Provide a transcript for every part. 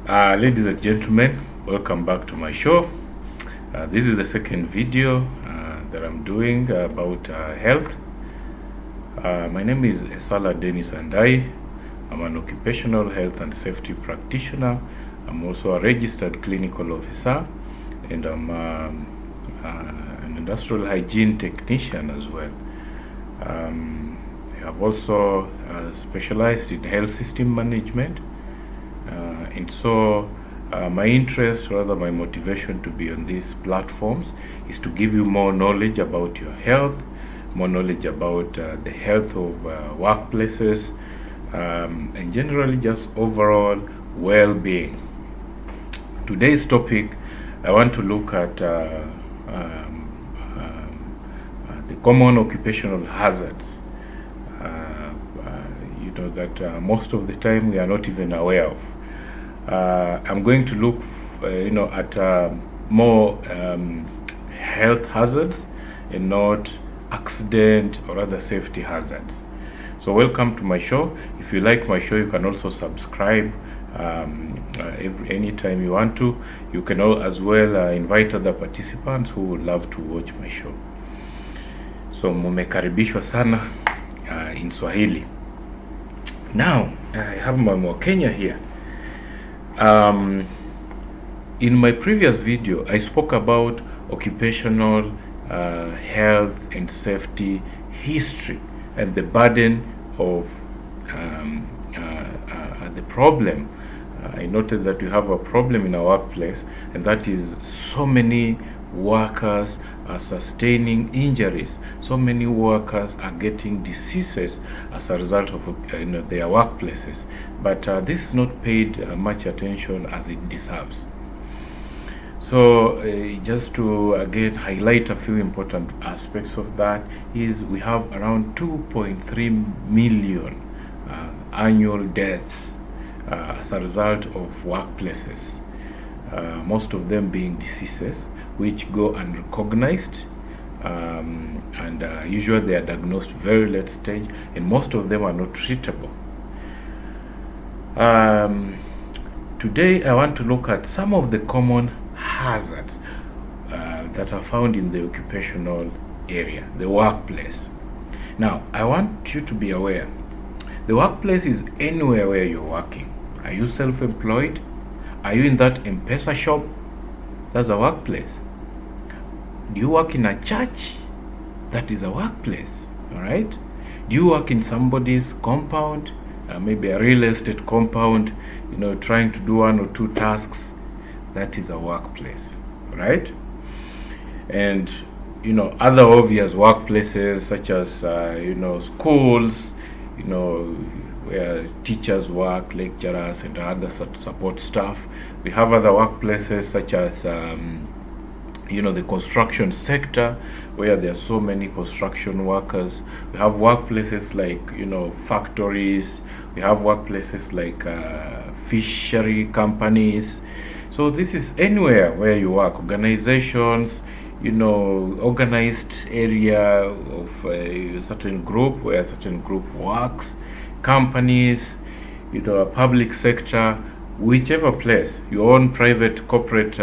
Ladies and gentlemen, welcome back to my show. This is the second video that I'm doing about health. My name is Esala Andayi. I'm an occupational health and safety practitioner. I'm also a registered clinical officer, and I'm an industrial hygiene technician as well. I have also specialized in health system management. And so my interest, rather my motivation to be on these platforms is to give you more knowledge about your health, more knowledge about the health of workplaces, and generally just overall well-being. Today's topic, I want to look at the common occupational hazards that most of the time we are not even aware of. I'm going to look, at more health hazards and not accident or other safety hazards. So welcome to my show. If you like my show, you can also subscribe anytime you want to. You can as well invite other participants who would love to watch my show. So mumekaribishwa sana in Swahili. Now, I have my Kenya here. In my previous video, I spoke about occupational health and safety history and the burden of the problem. I noted that we have a problem in our workplace, and that is so many workers are sustaining injuries. So many workers are getting diseases as a result of their workplaces. But this is not paid much attention as it deserves. So just to again highlight a few important aspects of that is we have around 2.3 million annual deaths as a result of workplaces, most of them being diseases which go unrecognized, and usually they are diagnosed very late stage, and most of them are not treatable. Today I want to look at some of the common hazards that are found in the occupational area, the workplace. Now, I want you to be aware, the workplace is anywhere where you're working. Are you self-employed? Are you in that M-Pesa shop? That's a workplace. Do you work in a church? That is a workplace. All right. Do you work in somebody's compound? Maybe a real estate compound, trying to do one or two tasks? That is a workplace, right? And other obvious workplaces such as schools, where teachers work, lecturers, and other support staff. We have other workplaces such as the construction sector, where there are so many construction workers. We have workplaces like factories. We have workplaces like fishery companies. So this is anywhere where you work. Organizations, organized area of a certain group where a certain group works. Companies, a public sector, whichever place, your own private corporate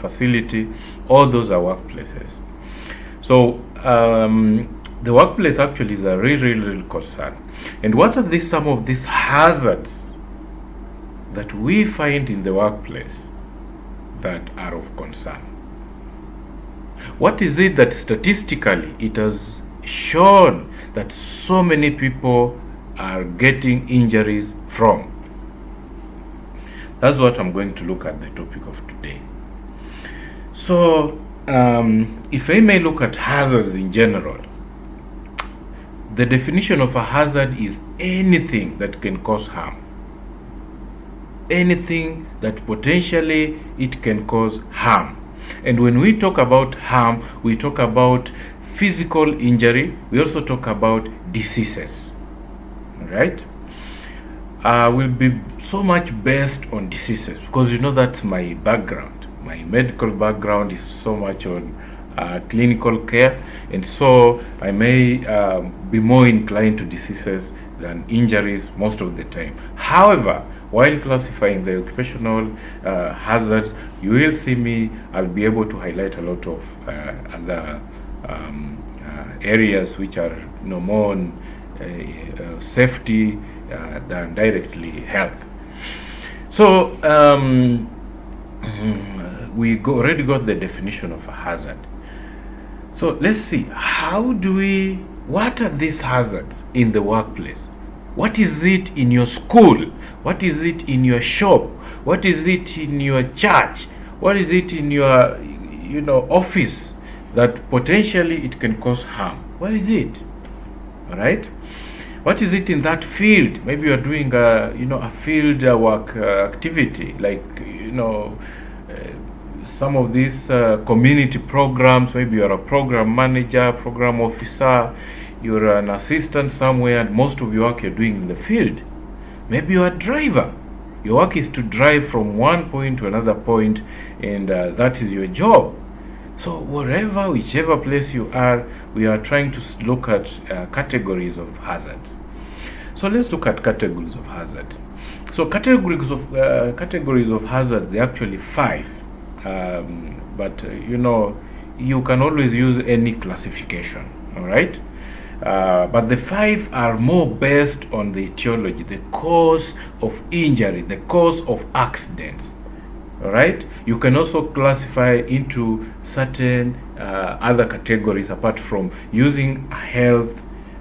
facility, all those are workplaces. So the workplace actually is a real concern. And what are some of these hazards that we find in the workplace that are of concern? What is it that statistically it has shown that so many people are getting injuries from? That's what I'm going to look at the topic of today. So, if I may look at hazards in general, the definition of a hazard is anything that can cause harm. Anything that potentially it can cause harm. And when we talk about harm, we talk about physical injury. We also talk about diseases. Right? Will be so much based on diseases because that's my background. My medical background is so much on clinical care, and so I may be more inclined to diseases than injuries most of the time. However, while classifying the occupational hazards, you will see me, I'll be able to highlight a lot of other areas which are more on safety than directly health. So we already got the definition of a hazard. So let's see, what are these hazards in the workplace? What is it in your school? What is it in your shop? What is it in your church? What is it in your office that potentially it can cause harm? What is it? All right. What is it in that field? Maybe you are doing a field work activity, like some of these community programs. Maybe you are a program manager, program officer, you're an assistant somewhere, and most of your work you're doing in the field. Maybe you're a driver. Your work is to drive from one point to another point, and that is your job. So whichever place you are, we are trying to look at categories of hazards. So let's look at categories of hazard. So categories of hazard, there are actually 5. But you can always use any classification. All right. But the 5 are more based on the etiology, the cause of injury, the cause of accidents. All right. You can also classify into certain other categories apart from using a health,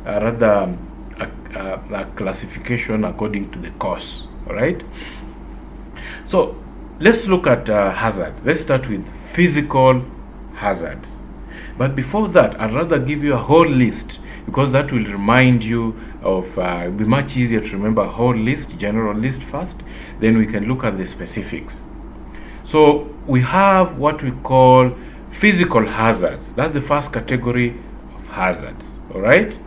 rather a classification according to the cause. All right. So let's look at hazards. Let's start with physical hazards. But before that, I'd rather give you a whole list, because that will remind you of, it'll be much easier to remember a whole list, general list first, then we can look at the specifics. So we have what we call physical hazards. That's the first category of hazards. All right.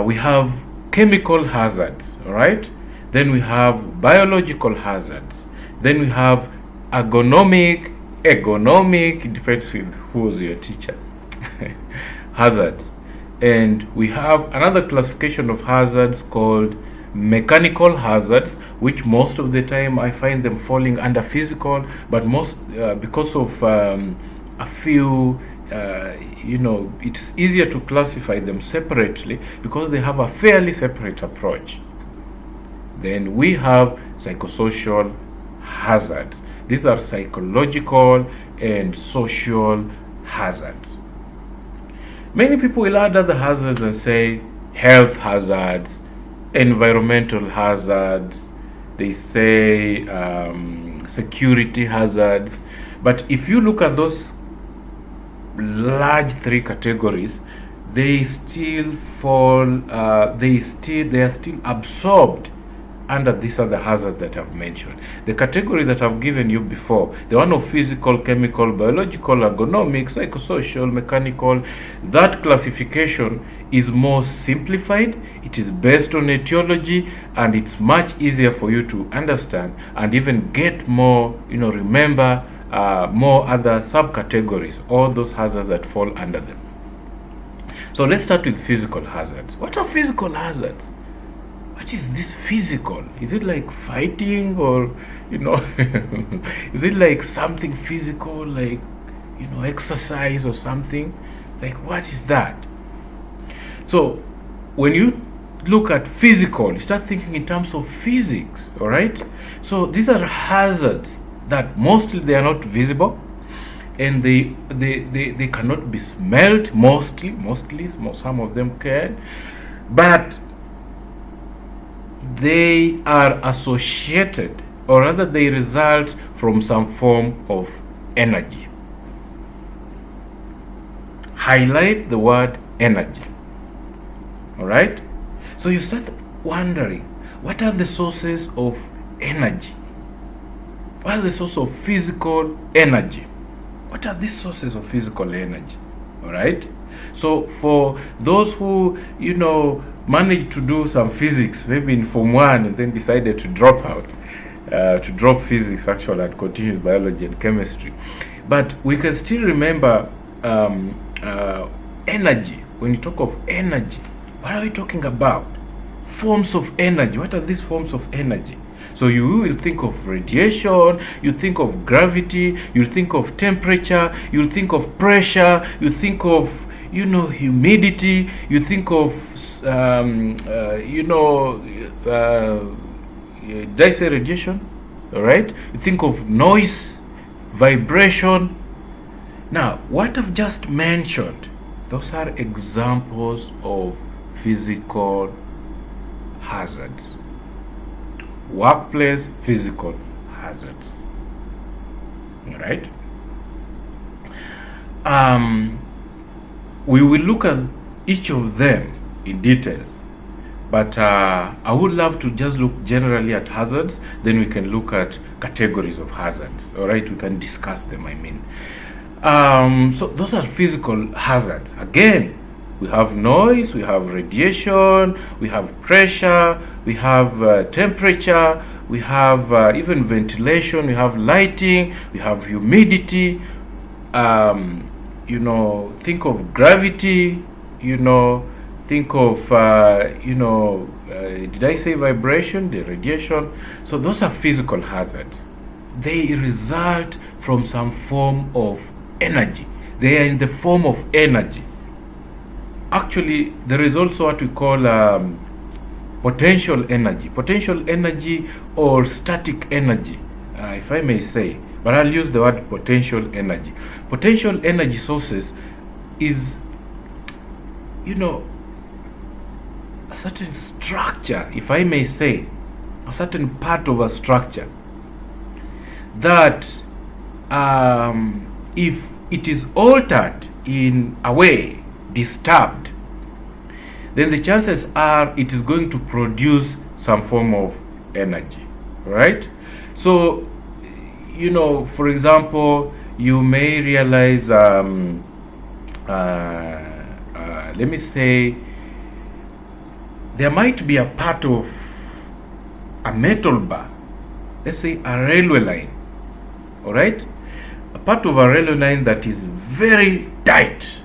We have chemical hazards. All right. Then we have biological hazards. Then we have ergonomic, it depends with who was your teacher, hazards. And we have another classification of hazards called mechanical hazards, which most of the time I find them falling under physical, but most because of a few it's easier to classify them separately because they have a fairly separate approach. Then we have psychosocial hazards. These are psychological and social hazards. Many people will add other hazards and say health hazards, environmental hazards, they say security hazards. But if you look at those large 3 categories, they still fall, they are still absorbed under these other hazards that I've mentioned. The category that I've given you before, the one of physical, chemical, biological, ergonomic, psychosocial, mechanical, that classification is more simplified. It is based on etiology, and it's much easier for you to understand and even get more, remember more other subcategories, all those hazards that fall under them. So let's start with physical hazards. What are physical hazards? What is this physical? Is it like fighting, or is it like something physical, like exercise or something? Like, what is that? So when you look at physical, you start thinking in terms of physics. All right. So these are hazards that mostly they are not visible, and they cannot be smelled. Mostly some of them can, but they are associated, or rather they result from some form of energy. Highlight the word energy. All right. So you start wondering, what are the sources of energy? What are the sources of physical energy? What are these sources of physical energy? All right. So for those who managed to do some physics, maybe in Form 1, and then decided to drop out, to drop physics actually, and continue biology and chemistry, but we can still remember energy. When you talk of energy, what are we talking about? forms of energy. What are these forms of energy? So you will think of radiation, you think of gravity, you think of temperature, you think of pressure, you think of, humidity, you think of, did I say radiation? All right? You think of noise, vibration. Now, what I've just mentioned, those are examples of physical hazards. Workplace physical hazards. All right? We will look at each of them in details, but I would love to just look generally at hazards, then we can look at categories of hazards. All right? We can discuss them, I mean. So those are physical hazards. Again, we have noise, we have radiation, we have pressure, we have temperature, we have even ventilation, we have lighting, we have humidity, think of gravity, think of, did I say vibration, the radiation? So those are physical hazards. They result from some form of energy. They are in the form of energy. Actually, there is also what we call potential energy or static energy, if I may say, but I'll use the word potential energy. Potential energy sources is, a certain structure, if I may say, a certain part of a structure that if it is altered in a way, disturbed, then the chances are it is going to produce some form of energy, right? So, for example, you may realize, let me say, there might be a part of a metal bar, let's say a railway line, all right? A part of a railway line that is very tight,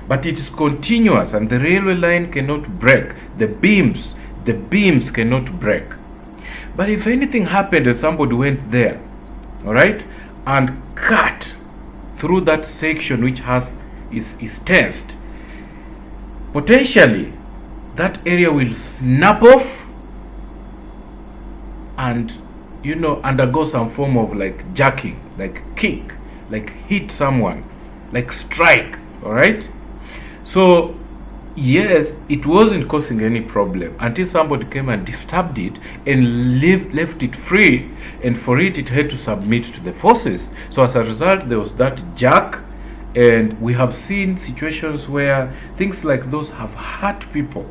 but it is continuous and the railway line cannot break. The beams cannot break. But if anything happened and somebody went there, all right, and cut through that section which is tensed, potentially that area will snap off and undergo some form of like jerking, like kick, like hit someone, like strike, all right? So yes, it wasn't causing any problem until somebody came and disturbed it and left it free, and for it had to submit to the forces. So as a result, there was that jerk, and we have seen situations where things like those have hurt people.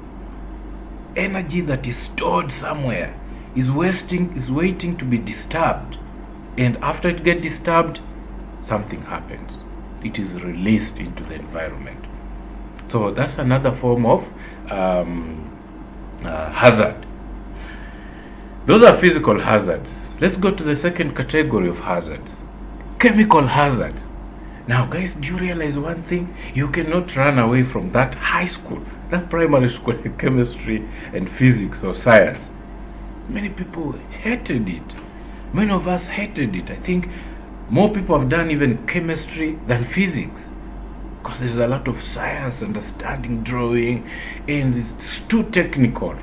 Energy that is stored somewhere is waiting to be disturbed, and after it gets disturbed, something happens. It is released into the environment. So that's another form of hazard. Those are physical hazards. Let's go to the second category of hazards, chemical hazards. Now guys, do you realize one thing? You cannot run away from that high school, that primary school chemistry and physics or science. Many people hated it. Many of us hated it. I think more people have done even chemistry than physics, because there's a lot of science, understanding, drawing, and it's too technical.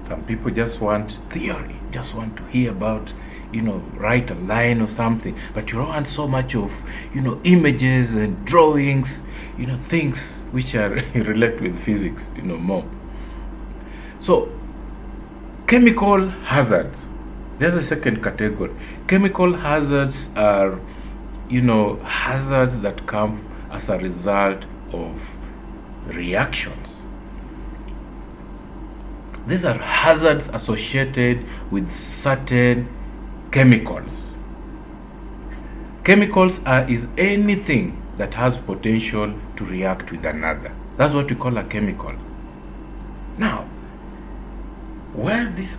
Some people just want theory, just want to hear about, write a line or something, but you don't want so much of, images and drawings, things which are relate with physics, more. So, chemical hazards. There's a second category. Chemical hazards are, hazards that come as a result of reactions. These are hazards associated with certain chemicals. Chemicals is anything that has potential to react with another. That's what we call a chemical. Now, where this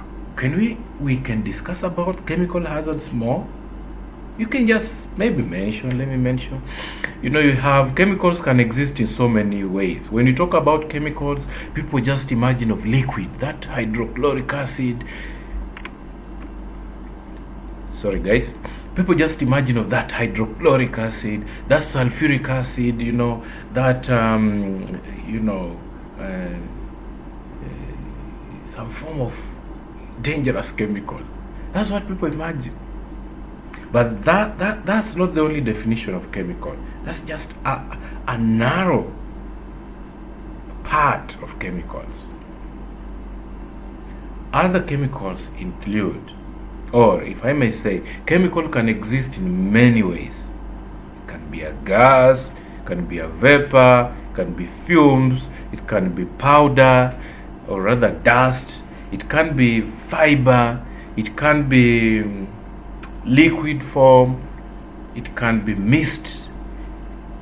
we can discuss about chemical hazards more. You can just maybe mention, let me mention. You have chemicals can exist in so many ways. When you talk about chemicals, people just imagine of liquid, that hydrochloric acid. Sorry, guys. People just imagine of that hydrochloric acid, that sulfuric acid, that, some form of dangerous chemical. That's what people imagine. But that's not the only definition of chemical. That's just a narrow part of chemicals. Other chemicals include, or if I may say, chemical can exist in many ways. It can be a gas, it can be a vapor, it can be fumes, it can be powder, or rather dust, it can be fiber, it can be liquid form, it can be mist.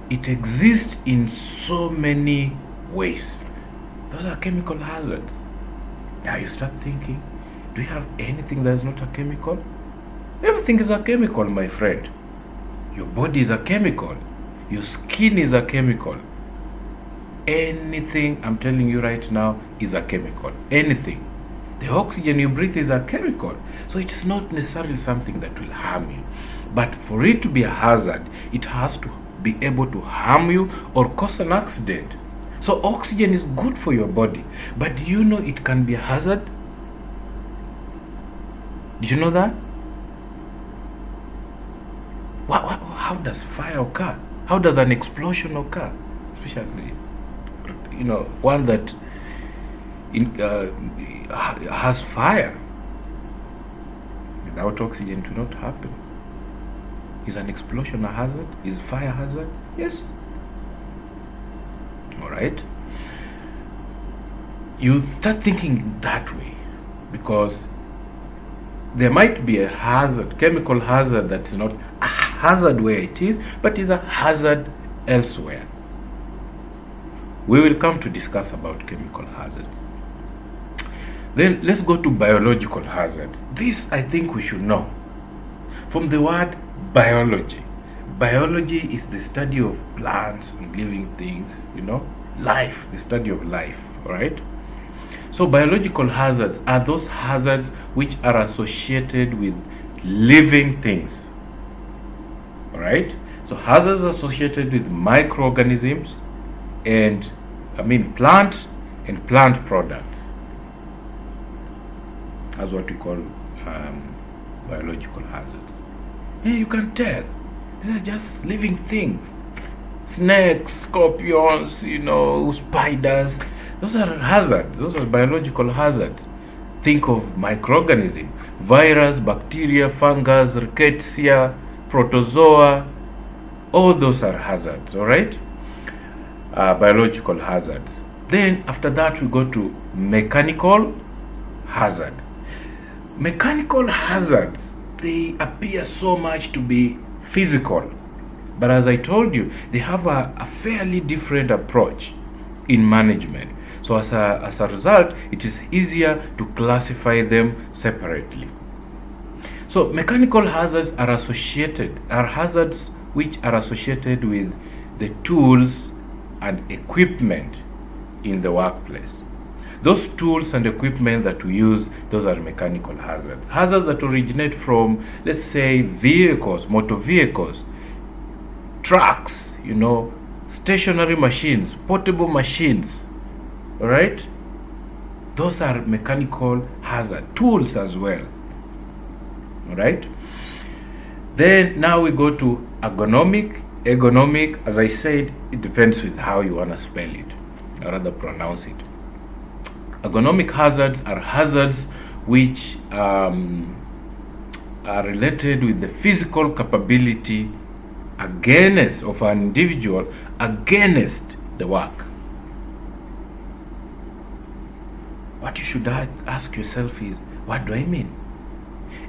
It exists in so many ways. Those are chemical hazards. Now you start thinking, do you have anything that is not a chemical? Everything is a chemical, my friend. Your body is a chemical. Your skin is a chemical. Anything I'm telling you right now is a chemical. Anything. The oxygen you breathe is a chemical. So it's not necessarily something that will harm you. But for it to be a hazard, it has to be able to harm you or cause an accident. So oxygen is good for your body. But do you know it can be a hazard? Did you know that? How does fire occur? How does an explosion occur? Especially, one that has fire. Without oxygen, it will not happen. Is an explosion a hazard? Is fire a hazard? Yes. Alright? You start thinking that way because there might be a hazard, chemical hazard, that is not a hazard where it is, but is a hazard elsewhere. We will come to discuss about chemical hazards. Then let's go to biological hazards. This I think we should know. From the word biology. Biology is the study of plants and living things, life, the study of life, alright? So biological hazards are those hazards which are associated with living things, alright? So hazards associated with microorganisms and, plant and plant products. That's what we call biological hazards. Yeah, you can tell. These are just living things. Snakes, scorpions, spiders. Those are hazards. Those are biological hazards. Think of microorganism. Virus, bacteria, fungus, rickettsia, protozoa. All those are hazards, alright? Biological hazards. Then after that we go to mechanical hazards. Mechanical hazards, they appear so much to be physical, but as I told you, they have a fairly different approach in management. So as a result, it is easier to classify them separately. So mechanical hazards are hazards which are associated with the tools and equipment in the workplace. Those tools and equipment that we use, those are mechanical hazards. Hazards that originate from, let's say, vehicles, motor vehicles, trucks, stationary machines, portable machines, alright? Those are mechanical hazard, tools as well, alright? Then now we go to ergonomic. Ergonomic, as I said, it depends with how you want to spell it, or rather pronounce it. Ergonomic hazards are hazards which are related with the physical capability of an individual against the work. What you should ask yourself is, what do I mean?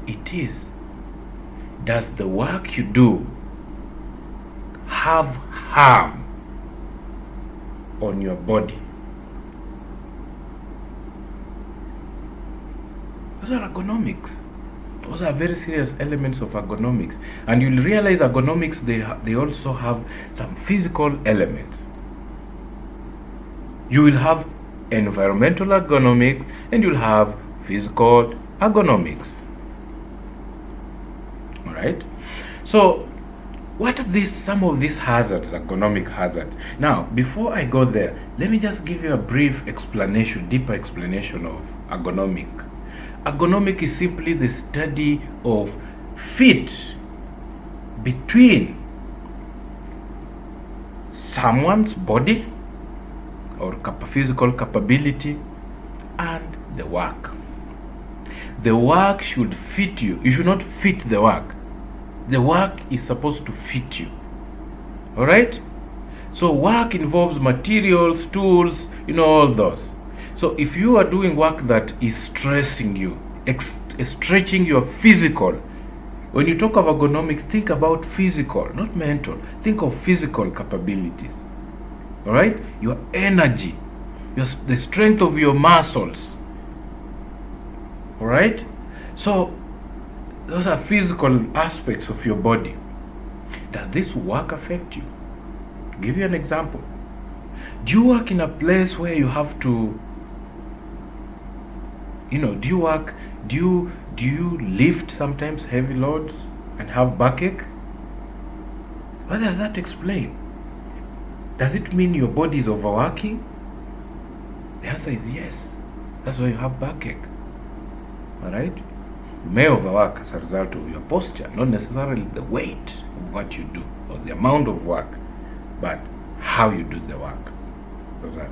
It is, does the work you do have harm on your body? Those are ergonomics. Those are very serious elements of ergonomics. And you'll realize ergonomics, they also have some physical elements. You will have environmental ergonomics and you'll have physical ergonomics. All right? So, what are some of these hazards, ergonomic hazards? Now, before I go there, let me just give you a brief explanation, deeper explanation of ergonomic. Ergonomic is simply the study of fit between someone's body or physical capability and the work. The work should fit you. You should not fit the work. The work is supposed to fit you. All right? So work involves materials, tools, all those. So if you are doing work that is stressing you, stretching your physical, when you talk of ergonomics, think about physical, not mental. Think of physical capabilities. All right? Your energy, the strength of your muscles. All right? So those are physical aspects of your body. Does this work affect you? I'll give you an example. Do you work in a place where you have to, do you lift sometimes heavy loads and have backache? What does that explain? Does it mean your body is overworking? The answer is yes. That's why you have backache. All right? You may overwork as a result of your posture, not necessarily the weight of what you do or the amount of work, but how you do the work. Those are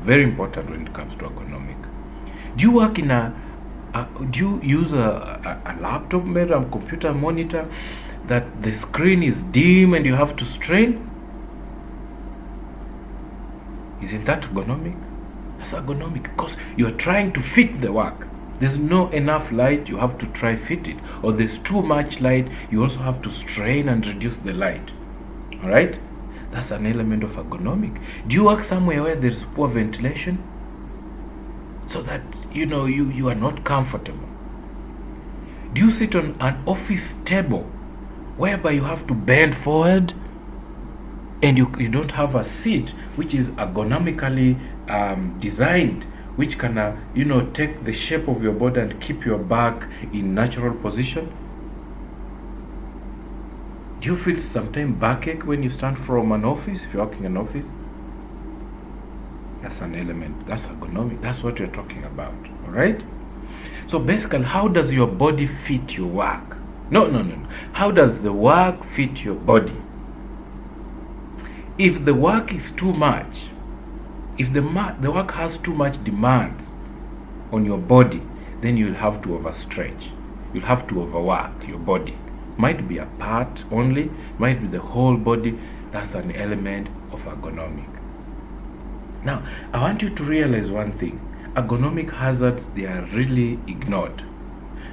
very important when it comes to ergonomic. Do you work in do you use a laptop made a computer monitor that the screen is dim and you have to strain? Isn't that ergonomic? That's ergonomic because you are trying to fit the work. There's no enough light, you have to try fit it. Or there's too much light, you also have to strain and reduce the light. All right? That's an element of ergonomic. Do you work somewhere where there's poor ventilation? So that you are not comfortable. Do you sit on an office table whereby you have to bend forward and you don't have a seat which is ergonomically designed, which can take the shape of your body and keep your back in natural position? Do you feel sometimes backache when you stand from an office, if you're working in an office? That's an element. That's ergonomic. That's what you're talking about. All right? So basically, how does your body fit your work? No. How does the work fit your body? If the work is too much, if the work has too much demands on your body, then you'll have to overstretch. You'll have to overwork your body. Might be a part only, might be the whole body. That's an element of ergonomic. Now, I want you to realize one thing. Ergonomic hazards, they are really ignored.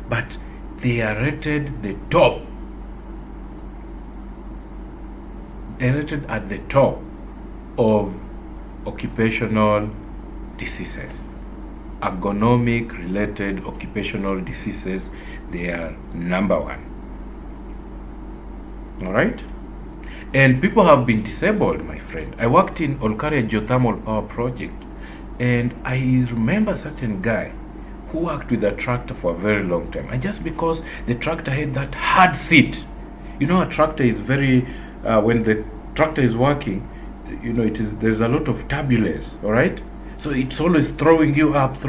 But they are rated the top. They're rated at the top of occupational diseases. Ergonomic related occupational diseases, they are number one. All right? And people have been disabled, my friend. I worked in Olkaria geothermal power project, and I remember a certain guy who worked with a tractor for a very long time. And just because the tractor had that hard seat, a tractor is very, when the tractor is working, there's a lot of turbulence, all right? So it's always throwing you up.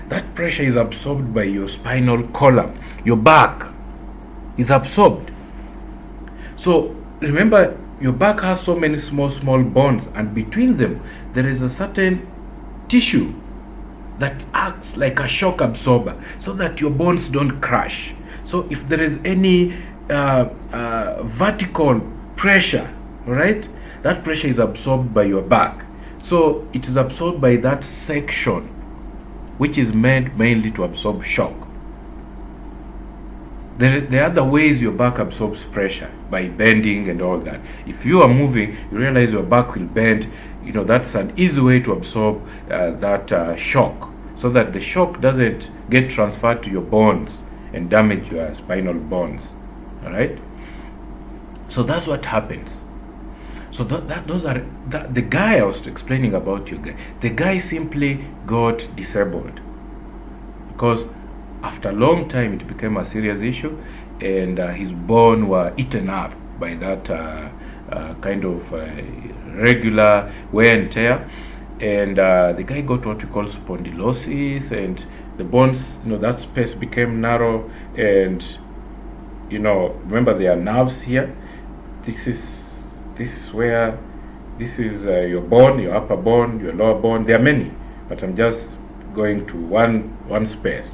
That pressure is absorbed by your spinal column. Your back is absorbed. So remember, your back has so many small bones, and between them there is a certain tissue that acts like a shock absorber so that your bones don't crash. So if there is any vertical pressure, all right, that pressure is absorbed by your back. So it is absorbed by that section, which is meant mainly to absorb shock. There are other ways your back absorbs pressure, by bending and all that. If you are moving, you realize your back will bend. That's an easy way to absorb that shock, so that the shock doesn't get transferred to your bones and damage your spinal bones. All right. So that's what happens. So the guy I was explaining about, the guy simply got disabled because after a long time it became a serious issue, and his bone were eaten up by that kind of regular wear and tear, and the guy got what we call spondylosis, and the bones, that space became narrow, and remember there are nerves here. This is where, this is your bone, your upper bone, your lower bone. There are many, but I'm just going to one space.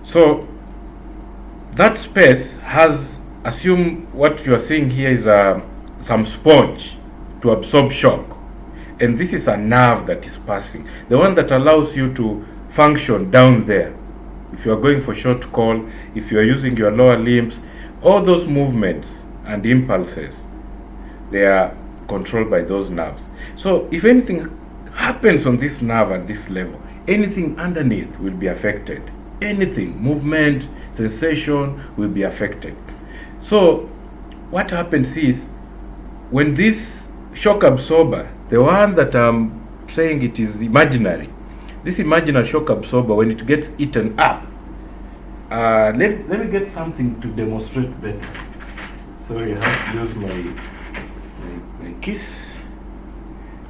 So that space has, assume what you are seeing here is some sponge to absorb shock, and this is a nerve that is passing, the one that allows you to function down there. If you are going for short call, if you are using your lower limbs, all those movements and impulses, they are controlled by those nerves. So if anything happens on this nerve at this level, anything underneath will be affected. Anything, movement, sensation will be affected. So what happens is, when this shock absorber, the one that I'm saying it is imaginary, this imaginary shock absorber, when it gets eaten up, let me get something to demonstrate better. Sorry, I have to use my keys.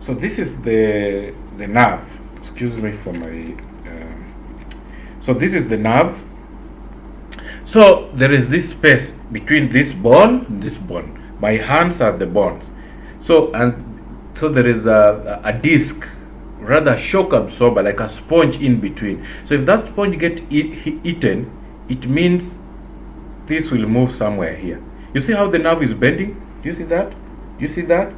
So this is the nerve. Excuse me for my. So this is the nerve. So there is this space between this bone and this bone. My hands are the bones. So there is a disc, rather shock absorber, like a sponge in between. So if that sponge gets eaten, it means this will move somewhere here. You see how the nerve is bending? Do you see that? You see that?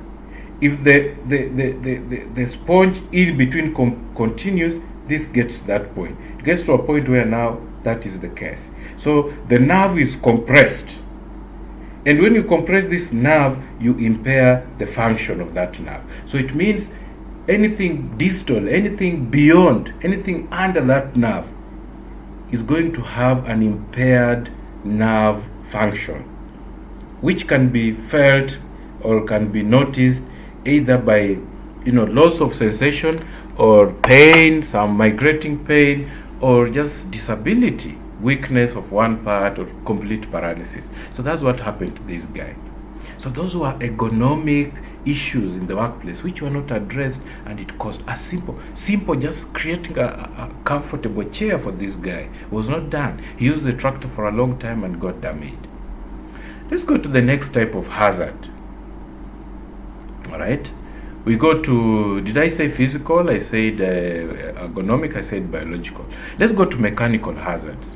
If the sponge in between continues, this gets to that point. It gets to a point where now that is the case. So the nerve is compressed. And when you compress this nerve, you impair the function of that nerve. So it means anything distal, anything beyond, anything under that nerve is going to have an impaired nerve function, which can be felt or can be noticed either by loss of sensation or pain, some migrating pain, or just disability, weakness of one part, or complete paralysis. So that's what happened to this guy. So those were ergonomic issues in the workplace which were not addressed, and it caused a simple just creating a comfortable chair for this guy was not done. He used the tractor for a long time and got damaged. Let's go to the next type of hazard. All right, we go to, did I say physical? I said ergonomic, I said biological. Let's go to mechanical hazards.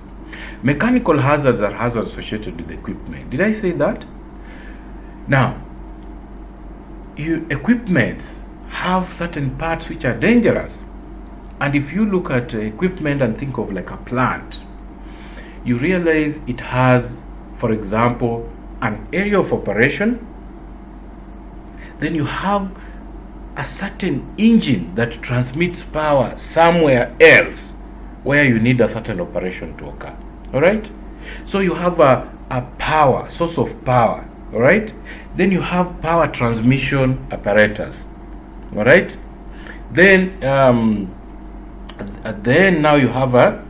Mechanical hazards are hazards associated with equipment. Did I say that? Now, equipment have certain parts which are dangerous. And if you look at equipment and think of like a plant, you realize it has, for example, an area of operation. Then you have a certain engine that transmits power somewhere else where you need a certain operation to occur. All right? So you have a power, source of power. All right? Then you have power transmission apparatus. All right? Then now you have a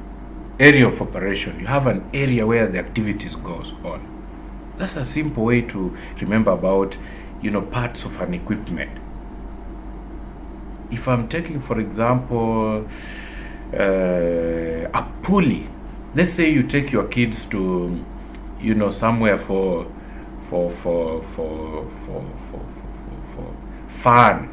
area of operation. You have an area where the activities goes on. That's a simple way to remember about parts of an equipment. If I'm taking, for example, a pulley, let's say you take your kids to somewhere for fun.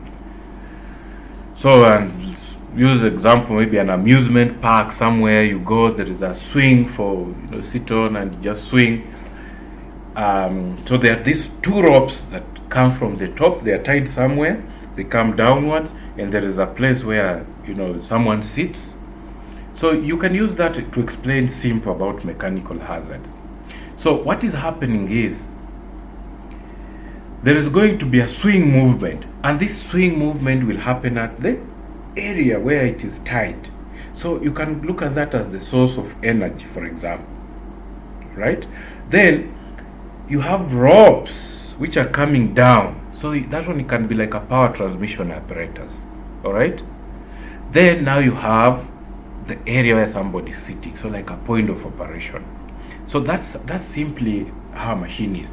So, and use example, maybe an amusement park somewhere. You go, there is a swing for sit on and just swing. So there are these two ropes that come from the top. They are tied somewhere. They come downwards, and there is a place where someone sits. So you can use that to explain simple about mechanical hazards. So what is happening is there is going to be a swing movement, and this swing movement will happen at the area where it is tied. So you can look at that as the source of energy, for example, right? Then you have ropes which are coming down. So that one can be like a power transmission apparatus, all right? Then now you have the area where somebody is sitting, so like a point of operation. So that's simply how a machine is.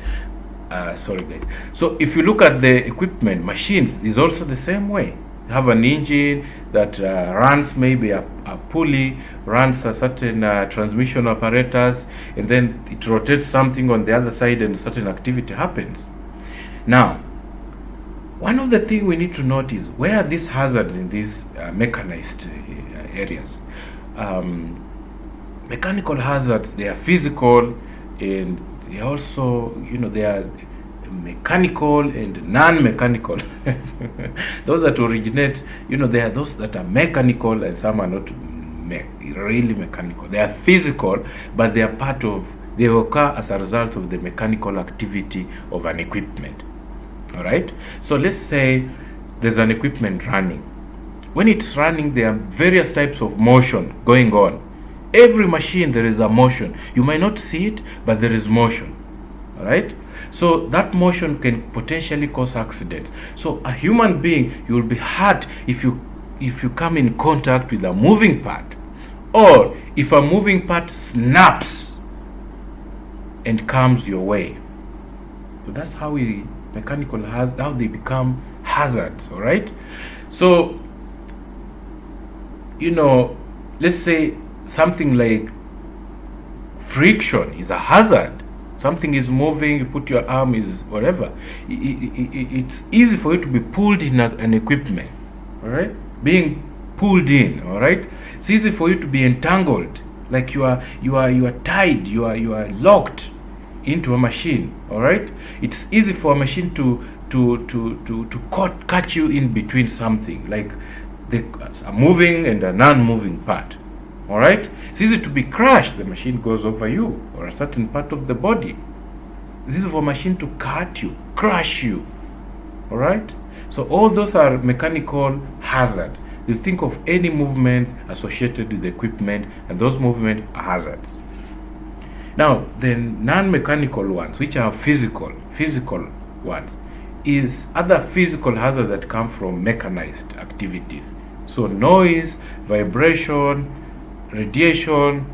Sorry guys. So if you look at the equipment, machines is also the same way. You have an engine that runs maybe a pulley, runs a certain transmission apparatus, and then it rotates something on the other side and a certain activity happens. Now, one of the things we need to note is where are these hazards in these mechanized areas. Mechanical hazards, they are physical, and they also, they are mechanical and non-mechanical. Those that originate, there are those that are mechanical and some are not really mechanical. They are physical, but they occur as a result of the mechanical activity of an equipment. All right. So let's say there's an equipment running. When it's running, there are various types of motion going on. Every machine, there is a motion. You might not see it, but there is motion. All right. So that motion can potentially cause accidents. So a human being, you will be hurt if you come in contact with a moving part, or if a moving part snaps and comes your way. So that's how how they become hazards. All right. So let's say something like friction is a hazard. Something is moving, you put your arm, is whatever. It's easy for you to be pulled in an equipment, all right? Being pulled in, all right? It's easy for you to be entangled, like you are tied, you are locked into a machine, all right? It's easy for a machine to catch you in between something, like a moving and a non-moving part. All right, it's easy to be crushed. The machine goes over you or a certain part of the body. It's easy for a machine to cut you, crush you. All right, so all those are mechanical hazards. You think of any movement associated with the equipment, and those movements are hazards. Now, the non-mechanical ones, which are physical ones, is other physical hazards that come from mechanized activities. So noise, vibration, radiation,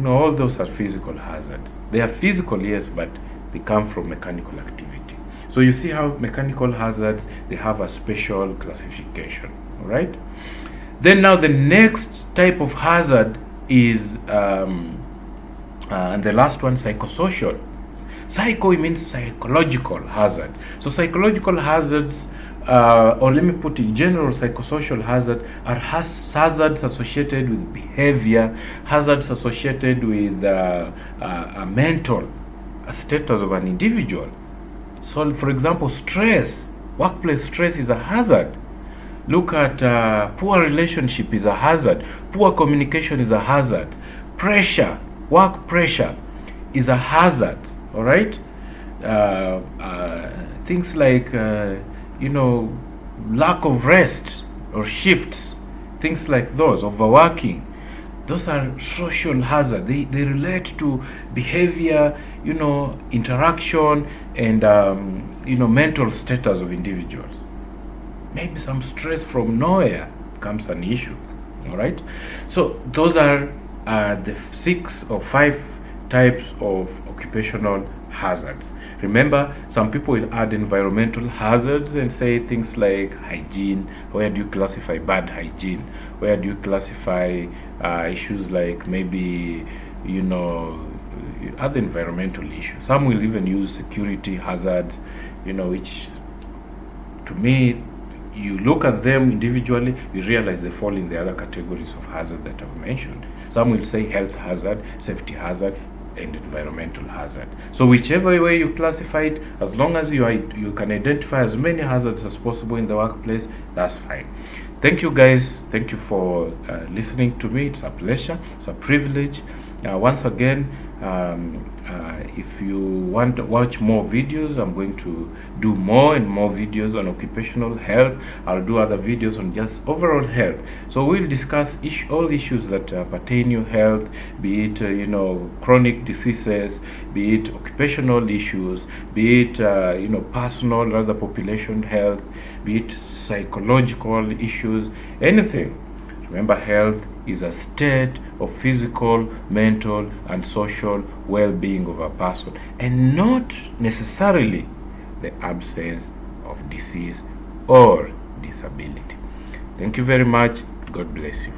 all those are physical hazards. They are physical, yes, but they come from mechanical activity. So you see how mechanical hazards, they have a special classification. All right. Then now the next type of hazard is, and the last one, psychosocial. Psycho means psychological hazard. So psychological hazards, or let me put it, general psychosocial hazards are hazards associated with behavior, hazards associated with a mental status of an individual. So, for example, stress, workplace stress is a hazard. Look at poor relationship is a hazard. Poor communication is a hazard. Pressure, work pressure is a hazard. All right. Things like lack of rest or shifts, things like those, overworking, those are social hazards. They relate to behavior, interaction, and mental status of individuals. Maybe some stress from nowhere becomes an issue. All right. So those are the 6 or 5 types of occupational hazards. Remember, some people will add environmental hazards and say things like hygiene. Where do you classify bad hygiene? Where do you classify issues like maybe, other environmental issues? Some will even use security hazards, which to me, you look at them individually, you realize they fall in the other categories of hazard that I've mentioned. Some will say health hazard, safety hazard, and environmental hazard. So whichever way you classify it, as long as you can identify as many hazards as possible in the workplace, that's fine. Thank you guys. Thank you for listening to me. It's a pleasure. It's a privilege. Once again, If you want to watch more videos, I'm going to do more and more videos on occupational health. I'll do other videos on just overall health. So we'll discuss all issues that pertain to health, be it chronic diseases, be it occupational issues, be it personal rather population health, be it psychological issues, anything. Remember, health is a state of physical, mental, and social well-being of a person, and not necessarily the absence of disease or disability. Thank you very much. God bless you.